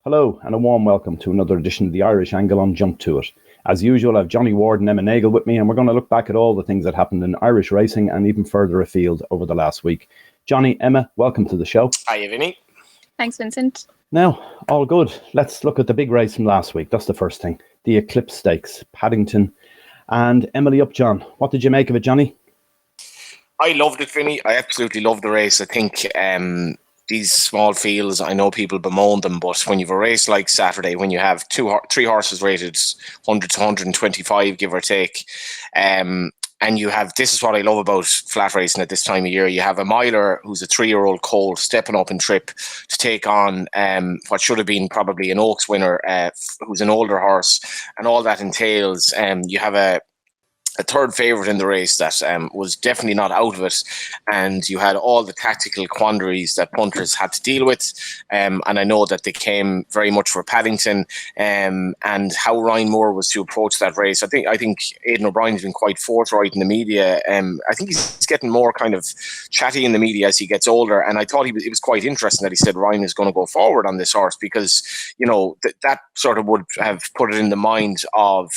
Hello and a warm welcome to another edition of the Irish Angle on Jump To It. As usual, I have Johnny Ward and Emma Nagle with me, and we're going to look back at all the things that happened in Irish racing and even further afield over the last week. Johnny, Emma, welcome to the show. Hiya, Vinny. Thanks, Vincent. Now, all good. Let's look at the big race from last week. That's the first thing. The Eclipse Stakes, Paddington and Emily Upjohn. What did you make of it, Johnny? I loved it, Vinny. I absolutely loved the race. I think these small fields, I know people bemoan them, but when you have a race like Saturday, when you have three horses rated 100 to 125, give or take, and you have, this is what I love about flat racing at this time of year, you have a miler who's a 3-year-old colt stepping up in trip to take on what should have been probably an Oaks winner, who's an older horse, and all that entails. You have a third favourite in the race that was definitely not out of it, and you had all the tactical quandaries that punters had to deal with, and I know that they came very much for Paddington, and how Ryan Moore was to approach that race. I think Aidan O'Brien's been quite forthright in the media. I think he's getting more kind of chatty in the media as he gets older, and I thought it was quite interesting that he said Ryan is going to go forward on this horse, because that sort of would have put it in the mind of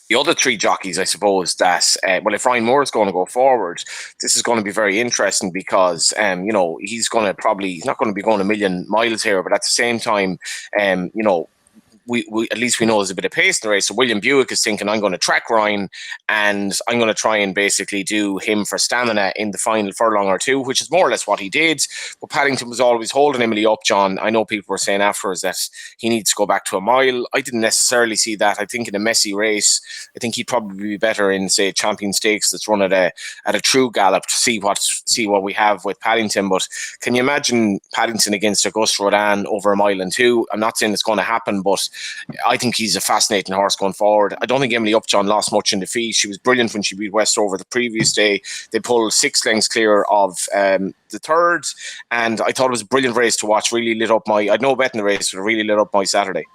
the other three jockeys, I suppose, that, if Ryan Moore is going to go forward, this is going to be very interesting, because, he's not going to be going a million miles here, but at the same time, we at least we know there's a bit of pace in the race. So William Buick is thinking, I'm going to track Ryan and I'm going to try and basically do him for stamina in the final furlong or two, which is more or less what he did. But Paddington was always holding Emily Upjohn. I know people were saying afterwards that he needs to go back to a mile. I didn't necessarily see that. I think in a messy race, I think he'd probably be better in, say, Champion Stakes that's run at a true gallop to see what we have with Paddington. But can you imagine Paddington against Augusta Rodin over a mile and two? I'm not saying it's going to happen, but I think he's a fascinating horse going forward. I don't think Emily Upjohn lost much in defeat. She was brilliant when she beat Westover the previous day. They pulled 6 lengths clear of the third, and I thought it was a brilliant race to watch. Really lit up I'd no bet in the race, but it really lit up my Saturday.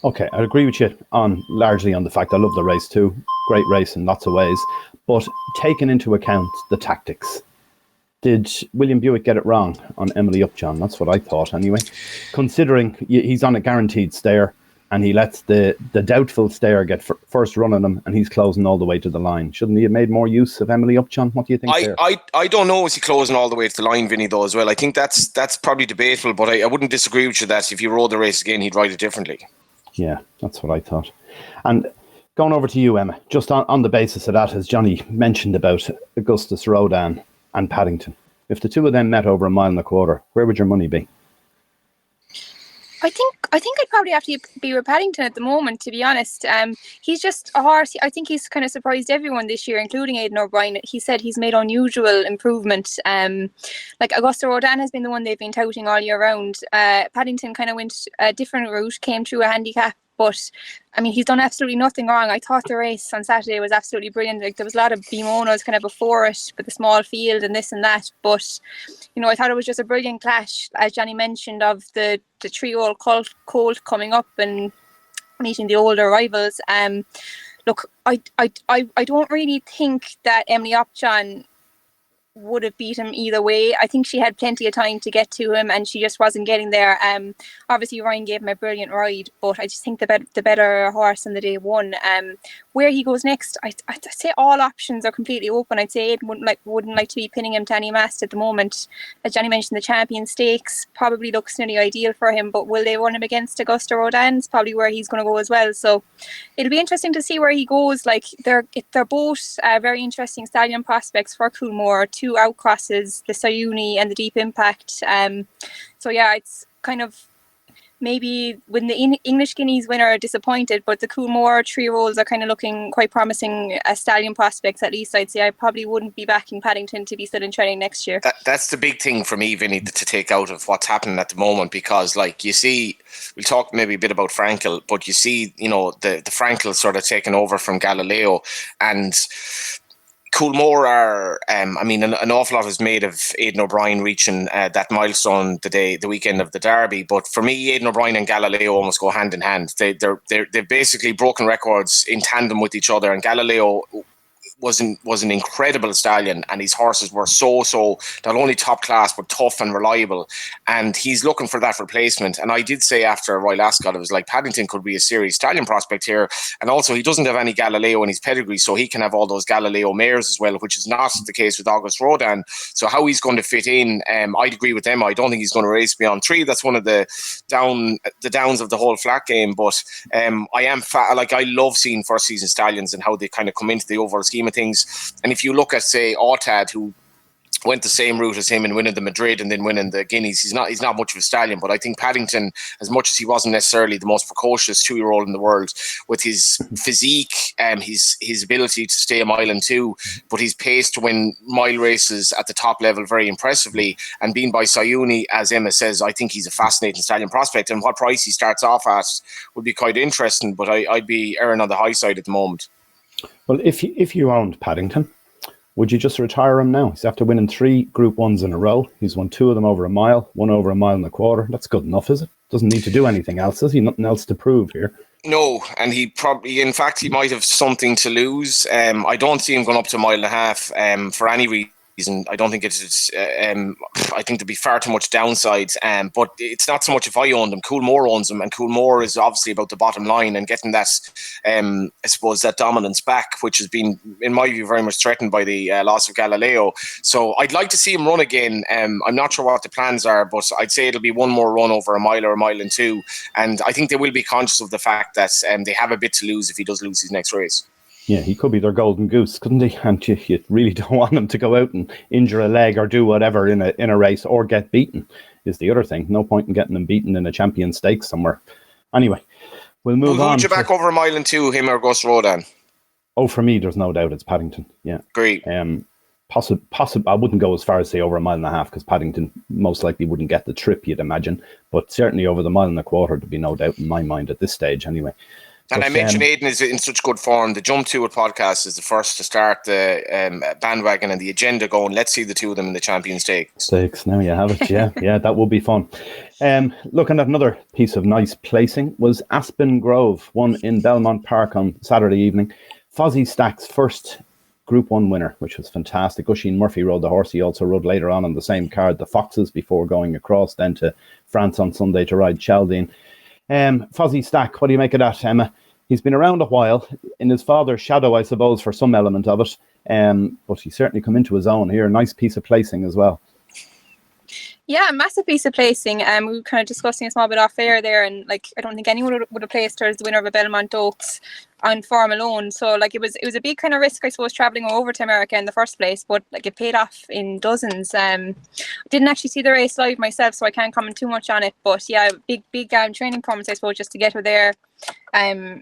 Okay, I agree with you largely on the fact I love the race too. Great race in lots of ways, but taking into account the tactics, did William Buick get it wrong on Emily Upjohn? That's what I thought anyway. Considering he's on a guaranteed stare, and he lets the doubtful stare get first run on him, and he's closing all the way to the line. Shouldn't he have made more use of Emily Upjohn? What do you think there? I don't know, is he closing all the way to the line, Vinny, though, as well? I think that's probably debatable, but I wouldn't disagree with you that if he rode the race again, he'd ride it differently. Yeah, that's what I thought. And going over to you, Emma, just on the basis of that, as Johnny mentioned about Augustus Rodin and Paddington, if the two of them met over a mile and a quarter, where would your money be? I think I'd probably have to be with Paddington at the moment, to be honest. He's just a horse. I think he's kind of surprised everyone this year, including Aidan O'Brien. He said he's made unusual improvement. Like Augusta Rodin has been the one they've been touting all year round. Paddington kind of went a different route, came through a handicap. But, I mean, he's done absolutely nothing wrong. I thought the race on Saturday was absolutely brilliant. Like, there was a lot of bemoanos kind of before it, with the small field and this and that. But, I thought it was just a brilliant clash, as Johnny mentioned, of the 3-year-old colt coming up and meeting the older rivals. Look, I don't really think that Emily Upjohn would have beat him either way. I think she had plenty of time to get to him, and she just wasn't getting there. Obviously Ryan gave him a brilliant ride, but I just think the better horse on the day won. Where he goes next, I'd say all options are completely open. I'd say Aidan wouldn't like to be pinning him to any mast at the moment. As Johnny mentioned, the Champion Stakes probably looks nearly ideal for him, but will they run him against Augusta Rodin? It's probably where he's going to go as well. So it'll be interesting to see where he goes. Like, they're both very interesting stallion prospects for Coolmore. 2 outcrosses, the Sayuni and the Deep Impact. So yeah, it's kind of maybe when the English Guineas winner are disappointed, but the Coolmore 3-year-olds are kind of looking quite promising as stallion prospects. At least I'd say I probably wouldn't be backing Paddington to be still in training next year. That's the big thing for me, Vinny, to take out of what's happening at the moment, because, like, you see, we'll talk maybe a bit about Frankel, but you see, the Frankel sort of taking over from Galileo, and Coolmore are, an awful lot is made of Aidan O'Brien reaching that milestone the weekend of the Derby. But for me, Aidan O'Brien and Galileo almost go hand in hand. They've basically broken records in tandem with each other. And Galileo was an incredible stallion, and his horses were so not only top class but tough and reliable, and he's looking for that replacement. And I did say after Royal Ascot, it was like Paddington could be a serious stallion prospect here, and also he doesn't have any Galileo in his pedigree, so he can have all those Galileo mares as well, which is not the case with August Rodin. So how he's going to fit in, I'd agree with them. I don't think he's going to race beyond 3. That's one of the downs of the whole flat game, but I love seeing first season stallions and how they kind of come into the overall scheme of things. And if you look at, say, Autad, who went the same route as him in winning the Madrid and then winning the Guineas, he's not much of a stallion. But I think Paddington, as much as he wasn't necessarily the most precocious 2-year-old in the world, with his physique and his ability to stay a mile and 2, but he's paced to win mile races at the top level very impressively, and being by Sayuni, as Emma says, I think he's a fascinating stallion prospect, and what price he starts off at would be quite interesting, but I'd be erring on the high side at the moment. Well, if you owned Paddington, would you just retire him now? He's after winning 3 Group 1s in a row. He's won 2 of them over a mile, 1 over a mile and a quarter. That's good enough, is it? Doesn't need to do anything else, does he? Nothing else to prove here. No, and he might have something to lose. I don't see him going up to a mile and a half for any reason. I don't think it's. I think there'd be far too much downside. But it's not so much if I owned him. Coolmore owns him, and Coolmore is obviously about the bottom line and getting that. I suppose that dominance back, which has been, in my view, very much threatened by the loss of Galileo. So I'd like to see him run again. I'm not sure what the plans are, but I'd say it'll be one more run over a mile or a mile and 2. And I think they will be conscious of the fact that they have a bit to lose if he does lose his next race. Yeah, he could be their golden goose, couldn't he? And you really don't want him to go out and injure a leg or do whatever in a race or get beaten, is the other thing. No point in getting him beaten in a champion stakes somewhere. Anyway, we'll move on. Who'd you back over a mile and 2, him or Gus Rodan? Oh, for me, there's no doubt it's Paddington. Yeah. Great. Possible. I wouldn't go as far as say over a mile and a half, because Paddington most likely wouldn't get the trip, you'd imagine. But certainly over the mile and a quarter, there'd be no doubt in my mind at this stage anyway. And I mentioned Aidan is in such good form. The Jump To It podcast is the first to start the bandwagon and the agenda going. Let's see the two of them in the Champions Stakes. Now you have it. Yeah, that will be fun. Looking at another piece of nice placing was Aspen Grove, won in Belmont Park on Saturday evening. Fozzie Stack's first Group 1 winner, which was fantastic. Oisin Murphy rode the horse. He also rode later on the same card, the Foxes, before going across then to France on Sunday to ride Chaldine. Fozzie Stack, what do you make of that, Emma? He's been around a while, in his father's shadow, I suppose, for some element of it. But he's certainly come into his own here. Nice piece of placing as well. Yeah, massive piece of placing. We were kind of discussing a small bit off air there, and I don't think anyone would have placed her as the winner of a Belmont Oaks on form alone. So it was a big kind of risk, I suppose, travelling over to America in the first place, but it paid off in dozens. Didn't actually see the race live myself, so I can't comment too much on it. But yeah, big training performance, I suppose, just to get her there. To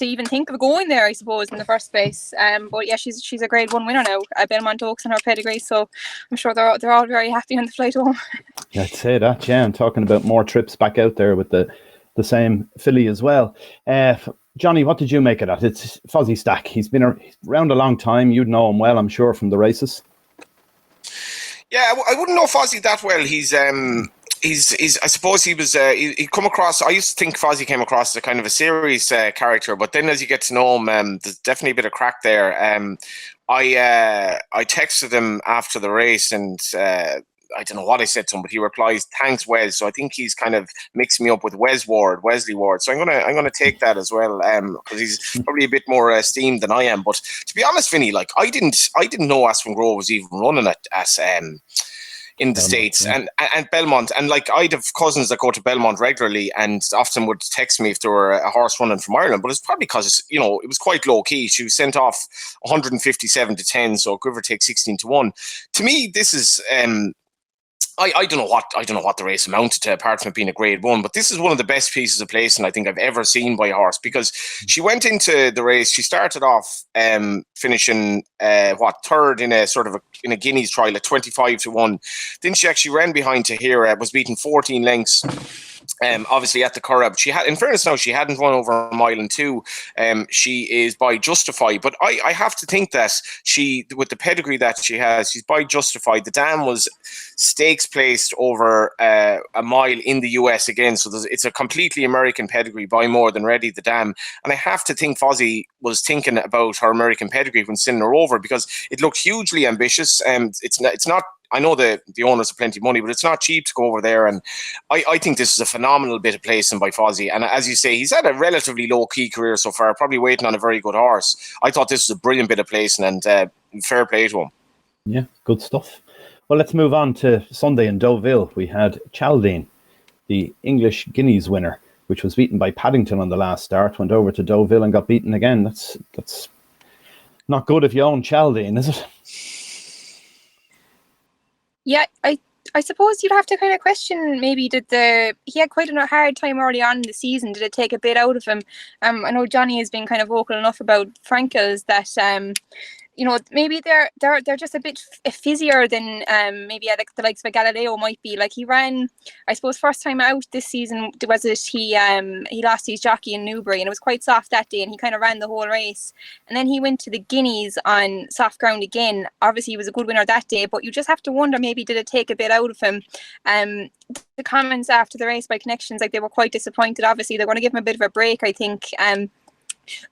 even think of going there, I suppose, in the first place. But yeah, she's a Grade 1 winner now at Belmont Oaks in her pedigree, so I'm sure they're all very happy on the flight home. Yeah, I'd say that. Yeah, I'm talking about more trips back out there with the same filly as well. Johnny, what did you make of that? It's Fozzie Stack. He's been around a long time. You'd know him well, I'm sure, from the races. Yeah, I wouldn't know Fozzie that well. He's I suppose he was he come across. I used to think Fozzie came across as a kind of a serious character, but then as you get to know him, there's definitely a bit of crack there. I texted him after the race, and I don't know what I said to him, but he replies, "Thanks, Wes." So I think he's kind of mixed me up with Wesley Ward. So I'm gonna take that as well, because he's probably a bit more esteemed than I am. But to be honest, Vinny, I didn't know Aspen Grove was even running at in the Belmont, States, yeah. and Belmont, and I'd have cousins that go to Belmont regularly and often would text me if there were a horse running from Ireland, but it's probably because it was quite low key. She was sent off 157 to 10, so give or take 16 to 1. To me, this is I don't know what the race amounted to, apart from it being a Grade 1, but this is one of the best pieces of placing I think I've ever seen by a horse, because she went into the race. She started off finishing third in a Guineas trial at 25 to 1. Then she actually ran behind Tahira, was beaten 14 lengths Obviously at the Corab. She had, in fairness now, she hadn't won over a mile and two. She is by Justify, but I have to think that she, with the pedigree that she has, she's by Justify. The dam was stakes placed over a mile in the US again, so it's a completely American pedigree by more than Ready the Dam. And I have to think Fozzie was thinking about her American pedigree when sending her over, because it looked hugely ambitious. It's not. I know the owners have plenty of money, but it's not cheap to go over there. And I think this is a phenomenal bit of placing by Fozzie. And as you say, he's had a relatively low-key career so far, probably waiting on a very good horse. I thought this was a brilliant bit of placing, and fair play to him. Yeah, good stuff. Well, let's move on to Sunday in Deauville. We had Chaldine, the English Guineas winner, which was beaten by Paddington on the last start, went over to Deauville and got beaten again. That's not good if you own Chaldine, is it? Yeah, I suppose you'd have to kind of question, maybe he had quite a hard time early on in the season. Did it take a bit out of him? I know Johnny has been kind of vocal enough about Frankel's that maybe they're just a bit fizzier than maybe the likes of Galileo might be. Like, he ran, I suppose, first time out this season, was it he lost his jockey in Newbury, and it was quite soft that day, and he kind of ran the whole race. And then he went to the Guineas on soft ground again. Obviously he was a good winner that day, but you just have to wonder, maybe did it take a bit out of him? The comments after the race by Connections, like, they were quite disappointed. Obviously they're going to give him a bit of a break, I think.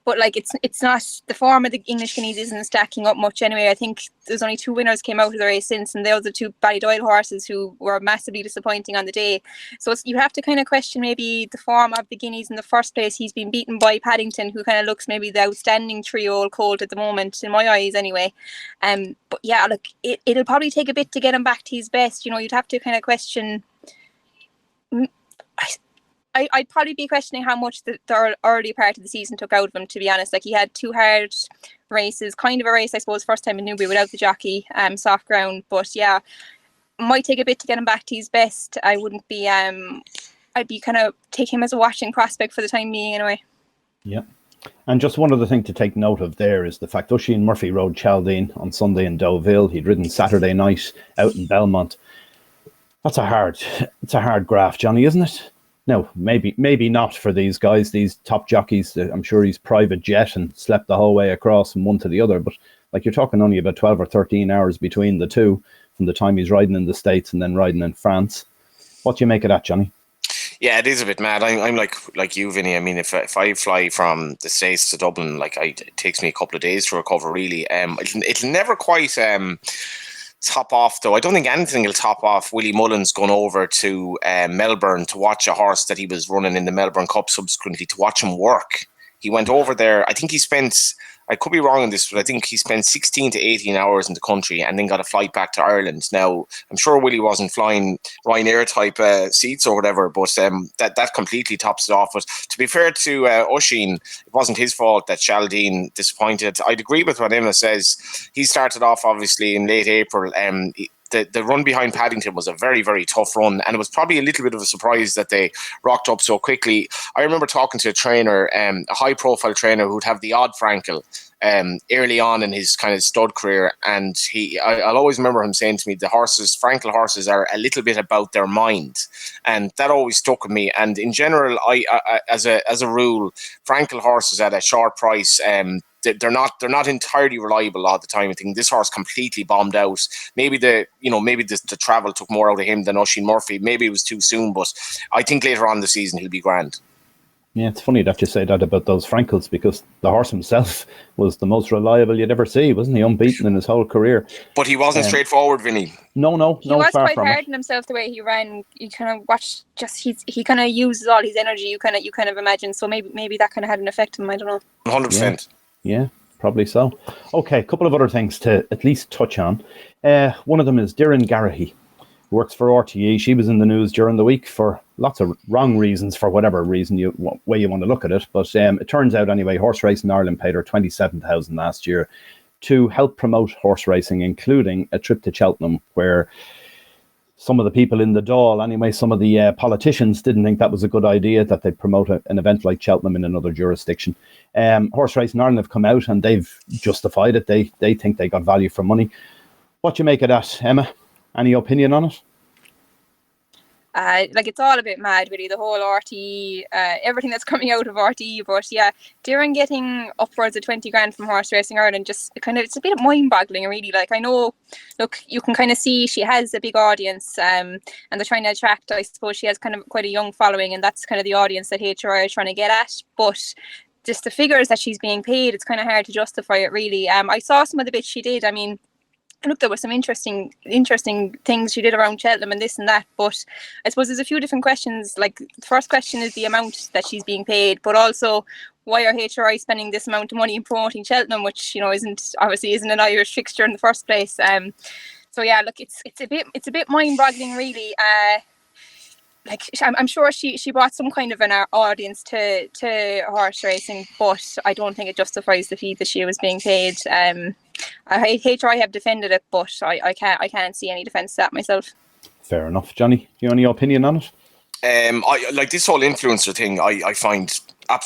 But like, it's not, the form of the English Guineas isn't stacking up much anyway. I think there's only 2 winners came out of the race since, and those are 2 Ballydoyle horses who were massively disappointing on the day. So you have to kind of question maybe the form of the Guineas in the first place. He's been beaten by Paddington, who kind of looks maybe the outstanding 3-year-old colt at the moment, in my eyes anyway. But yeah, look, it'll probably take a bit to get him back to his best. You'd have to kind of question. I'd probably be questioning how much the early part of the season took out of him, to be honest. Like, he had 2 hard races, kind of a race, I suppose, first time in Newbury without the jockey, soft ground. But yeah, might take a bit to get him back to his best. I wouldn't be, I'd be kind of take him as a watching prospect for the time being anyway. Yeah. And just one other thing to take note of there is the fact Oisin Murphy rode Chaldine on Sunday in Deauville. He'd ridden Saturday night out in Belmont. It's a hard graft, Johnny, isn't it? No, maybe not for these guys, these top jockeys. I'm sure he's private jet and slept the whole way across from one to the other. But like, you're talking only about 12 or 13 hours between the two, from the time he's riding in the States and then riding in France. What do you make of that, Johnny? Yeah, it is a bit mad. I'm like you, Vinny. I mean, if I fly from the States to Dublin, like, it takes me a couple of days to recover, really. It'll never quite top off, though. I don't think anything will top off Willie Mullins going over to Melbourne to watch a horse that he was running in the Melbourne Cup subsequently, to watch him work. He went over there. I think he spent, I could be wrong on this, but I think he spent 16 to 18 hours in the country and then got a flight back to Ireland. Now, I'm sure Willie wasn't flying Ryanair type seats or whatever, but that completely tops it off. But to be fair to Oisin, it wasn't his fault that Chaldine disappointed. I'd agree with what Emma says. He started off, obviously, in late April. The run behind Paddington was a very, very tough run, and it was probably a little bit of a surprise that they rocked up so quickly. I remember talking to a trainer, a high-profile trainer who'd have the odd Frankel early on in his kind of stud career, and I'll always remember him saying to me, the Frankel horses are a little bit about their mind, and that always stuck with me. And in general, I as a rule, Frankel horses at a short price, they're not entirely reliable all the time. I think this horse completely bombed out. Maybe the travel took more out of him than Oisin Murphy. Maybe it was too soon, but I think later on in the season he'll be grand. Yeah, it's funny that you say that about those Frankels, because the horse himself was the most reliable you'd ever see, wasn't he? Unbeaten in his whole career. But he wasn't straightforward, Vinny. No, he was far quite from hard it. on himself the way he ran. You kind of watch, he kind of uses all his energy. You kind of imagine. So maybe that kind of had an effect on him. I don't know. 100%. Yeah. Probably so. Okay, a couple of other things to at least touch on. One of them is Doireann Garrahy, who works for RTE. She was in the news during the week for lots of wrong reasons, for whatever reason way you want to look at it. But it turns out anyway, Horse Racing Ireland paid her $27,000 last year to help promote horse racing, including a trip to Cheltenham, where some of the people in the Dáil, anyway, some of the politicians didn't think that was a good idea, that they'd promote an event like Cheltenham in another jurisdiction. Horse Racing Ireland have come out and they've justified it. They think they got value for money. What do you make of that, Emma? Any opinion on it? Like it's all a bit mad, really, the whole RTE, everything that's coming out of RTE. But yeah, Darren getting upwards of 20 grand from Horse Racing Ireland, just kind of, it's a bit mind-boggling, really. Like, I know, look, you can kind of see she has a big audience, and they're trying to attract, I suppose she has kind of quite a young following, and that's kind of the audience that HRI are trying to get at. But just the figures that she's being paid, it's kind of hard to justify it, really. I saw some of the bits she did. I mean, look, there were some interesting things she did around Cheltenham and this and that, but I suppose there's a few different questions. Like, the first question is the amount that she's being paid, but also, why are HRI spending this amount of money in promoting Cheltenham, which, you know, isn't an Irish fixture in the first place. So yeah, look, it's a bit mind-boggling, really. Like, I'm sure she brought some kind of an audience to horse racing, but I don't think it justifies the fee that she was being paid. HRI have defended it, but I can't see any defence to that myself. Fair enough. Johnny, you have any opinion on it? I like this whole influencer thing. I find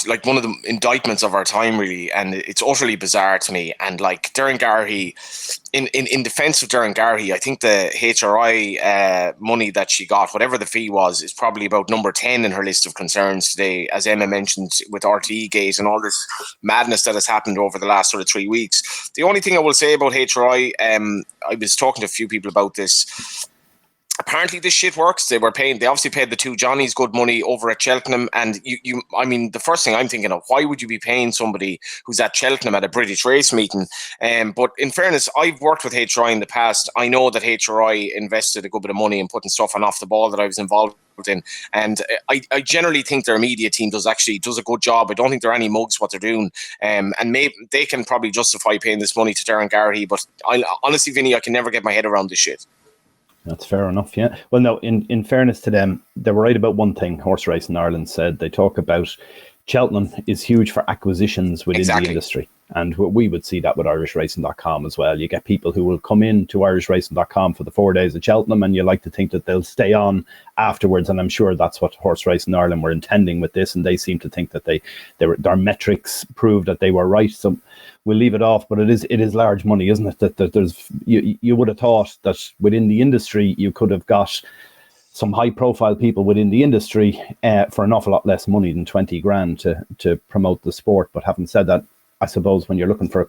like one of the indictments of our time, really, and it's utterly bizarre to me. And like Darren Garrahy, in defence of Darren Garrahy, I think the HRI money that she got, whatever the fee was, is probably about number 10 in her list of concerns today, as Emma mentioned, with RTE Gate and all this madness that has happened over the last sort of 3 weeks. The only thing I will say about HRI, I was talking to a few people about this. Apparently this shit works. They obviously paid the two Johnnies good money over at Cheltenham. And I mean, the first thing I'm thinking of, why would you be paying somebody who's at Cheltenham at a British race meeting? But in fairness, I've worked with HRI in the past. I know that HRI invested a good bit of money in putting stuff on Off the Ball that I was involved in. And I generally think their media team does a good job. I don't think there are any mugs what they're doing. And maybe they can probably justify paying this money to Darren Garrahy. But honestly, Vinny, I can never get my head around this shit. That's fair enough, yeah. Well, no, in fairness to them, they were right about one thing. Horse Racing Ireland said, they talk about Cheltenham is huge for acquisitions within the industry. And we would see that with irishracing.com as well. You get people who will come in to irishracing.com for the 4 days at Cheltenham, and you like to think that they'll stay on afterwards. And I'm sure that's what Horse Racing Ireland were intending with this. And they seem to think that their metrics prove that they were right. So we'll leave it off, but it is large money, isn't it? That there's you would have thought that within the industry you could have got some high profile people within the industry for an awful lot less money than 20 grand to promote the sport. But having said that, I suppose when you're looking for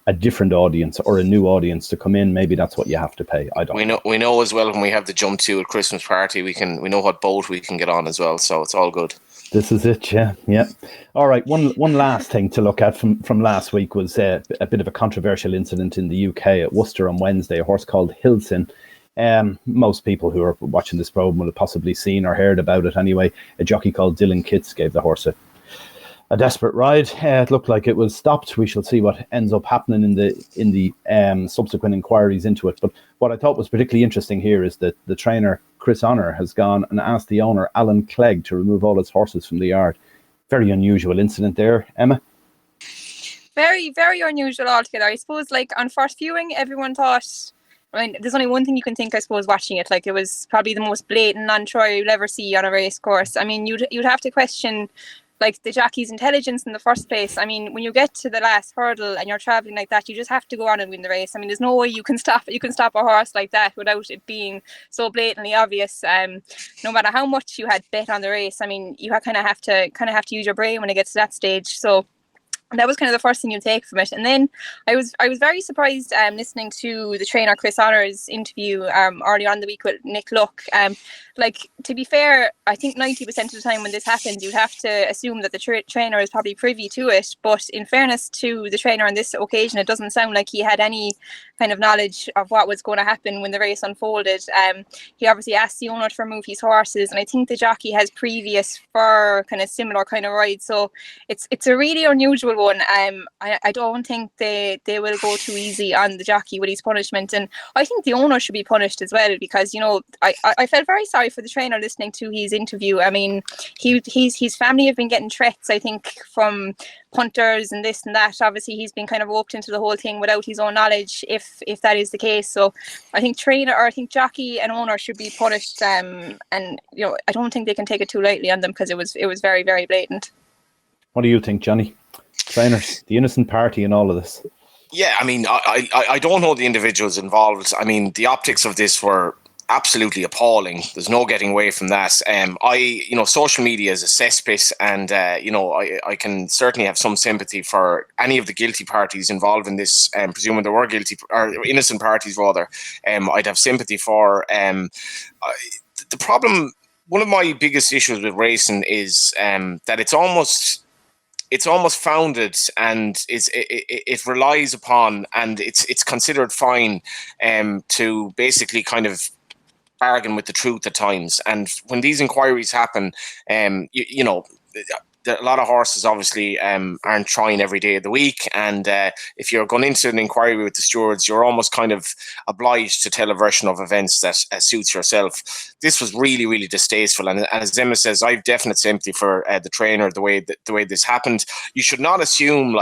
a different audience or a new audience to come in, maybe that's what you have to pay. I don't know. We know as well, when we have the jump to at Christmas party, we know what boat we can get on as well, so it's all good. This is it, yeah. All right, one last thing to look at from last week was a bit of a controversial incident in the UK at Worcester on Wednesday. A horse called Hilson. Most people who are watching this program will have possibly seen or heard about it anyway. A jockey called Dylan Kitts gave the horse a desperate ride. It looked like it was stopped. We shall see what ends up happening in the subsequent inquiries into it. But what I thought was particularly interesting here is that the trainer Chris Honor has gone and asked the owner Alan Clegg to remove all his horses from the yard. Very unusual incident there, Emma. Very, very unusual altogether. I suppose, like, on first viewing, everyone thought, I mean, there's only one thing you can think, I suppose, watching it. Like, it was probably the most blatant non-Troy you'll ever see on a race course. I mean, you'd have to question, like, the jockey's intelligence in the first place. I mean, when you get to the last hurdle and you're traveling like that, you just have to go on and win the race. I mean, there's no way you can stop a horse like that without it being so blatantly obvious. No matter how much you had bet on the race, I mean, you kind of have to use your brain when it gets to that stage. So that was kind of the first thing you take from it. And then I was very surprised listening to the trainer Chris Honor's interview earlier on the week with Nick Luck. Like, to be fair, I think 90% of the time when this happens, you'd have to assume that the trainer is probably privy to it. But in fairness to the trainer on this occasion, it doesn't sound like he had any kind of knowledge of what was going to happen when the race unfolded. He obviously asked the owner to remove his horses, and I think the jockey has previous for kind of similar kind of rides. So it's a really unusual one. I don't think they will go too easy on the jockey with his punishment, and I think the owner should be punished as well, because, you know, I felt very sorry for the trainer listening to his interview. I mean, his family have been getting threats, I think, from punters and this and that. Obviously, he's been kind of roped into the whole thing without his own knowledge, if that is the case. So I think jockey and owner should be punished, and, you know, I don't think they can take it too lightly on them, because it was very, very blatant. What do you think, Johnny? Trainers, the innocent party in all of this. Yeah, I mean, I don't know the individuals involved. I mean, the optics of this were absolutely appalling. There's no getting away from that. Social media is a cesspit, and I can certainly have some sympathy for any of the guilty parties involved in this. Presuming there were guilty or innocent parties, rather, I'd have sympathy for. The problem, one of my biggest issues with racing is that it's almost founded, and it relies upon, and it's considered fine to basically kind of bargain with the truth at times. And when these inquiries happen, a lot of horses obviously aren't trying every day of the week, and if you're going into an inquiry with the stewards, you're almost kind of obliged to tell a version of events that suits yourself. This was really, really distasteful, and as Emma says, I've definite sympathy for the trainer, the way this happened. You should not assume,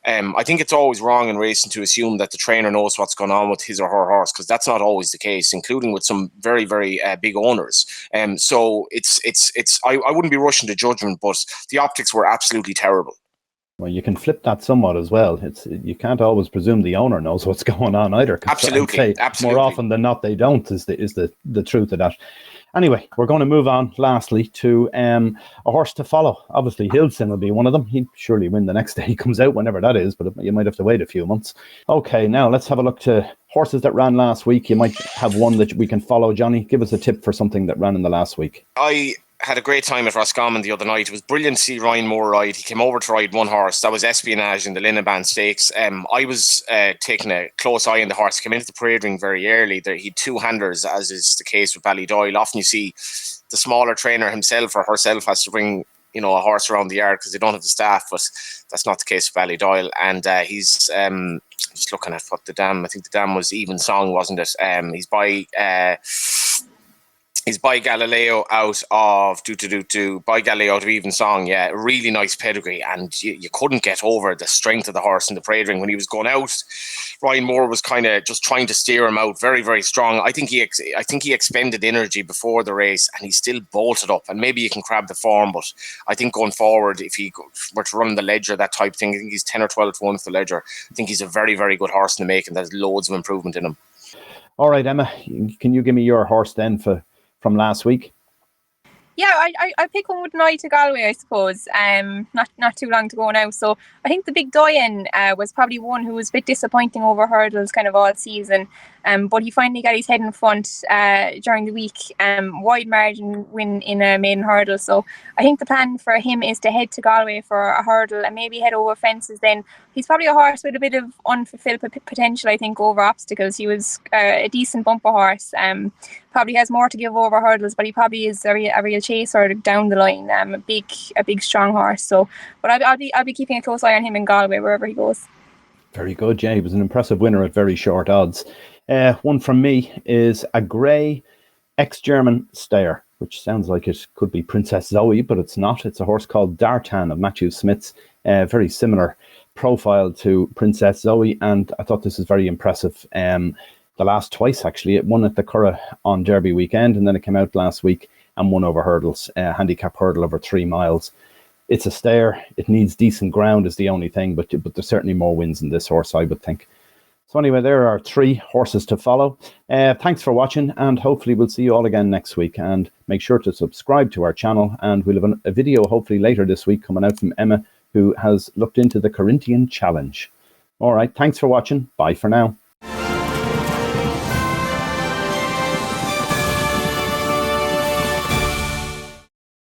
I think it's always wrong in racing to assume that the trainer knows what's going on with his or her horse, because that's not always the case, including with some very, very big owners. So I wouldn't be rushing to judgment, but the optics were absolutely terrible. Well, you can flip that somewhat as well. You can't always presume the owner knows what's going on either. Absolutely. More often than not, they don't. Is the truth of that. Anyway, we're going to move on, lastly, to a horse to follow. Obviously, Hildson will be one of them. He'd surely win the next day he comes out, whenever that is, but you might have to wait a few months. Okay, now let's have a look to horses that ran last week. You might have one that we can follow. Johnny, give us a tip for something that ran in the last week. I had a great time at Roscommon the other night. It was brilliant to see Ryan Moore ride. He came over to ride one horse. That was Espionage in the Linneban Stakes. I was taking a close eye on the horse. He came into the parade ring very early. He had two-handers, as is the case with Ballydoyle. Often you see the smaller trainer himself or herself has to bring a horse around the yard because they don't have the staff, but that's not the case with Ballydoyle. And he's just looking at what I think the dam was Even Song, wasn't it? He's by Galileo out of by Galileo out of Even Song. Yeah, a really nice pedigree, and you couldn't get over the strength of the horse in the parade ring when he was going out. Ryan Moore was kind of just trying to steer him out, very, very strong. I think he expended energy before the race, and he still bolted up. And maybe you can grab the form, but I think going forward, if he were to run the Ledger, that type of thing, I think he's 10 or 12 to 1 for the Ledger. I think he's a very, very good horse in the making. There's loads of improvement in him. All right, Emma, can you give me your horse then from last week? Yeah, I pick one with an eye to Galway, I suppose. Not too long to go now. So I think the Big Doyen was probably one who was a bit disappointing over hurdles kind of all season. But he finally got his head in front during the week. Wide margin win in a maiden hurdle. So I think the plan for him is to head to Galway for a hurdle and maybe head over fences then. He's probably a horse with a bit of unfulfilled potential, I think, over obstacles. He was a decent bumper horse. Probably has more to give over hurdles, but he probably is a real chaser down the line. A big strong horse. So, but I'll be keeping a close eye on him in Galway wherever he goes. Very good, yeah. He was an impressive winner at very short odds. One from me is a grey ex-German stare, which sounds like it could be Princess Zoe, but it's not. It's a horse called Dartan of Matthew Smith's. Very similar profile to Princess Zoe, and I thought this is very impressive. The last twice, actually, it won at the Curragh on Derby weekend, and then it came out last week and won over hurdles, handicap hurdle over 3 miles. It's a stare. It needs decent ground is the only thing, but there's certainly more wins in this horse, I would think. So anyway, there are 3 horses to follow. Thanks for watching, and hopefully we'll see you all again next week. And make sure to subscribe to our channel, and we'll have a video hopefully later this week coming out from Emma, who has looked into the Corinthian Challenge. All right, thanks for watching. Bye for now.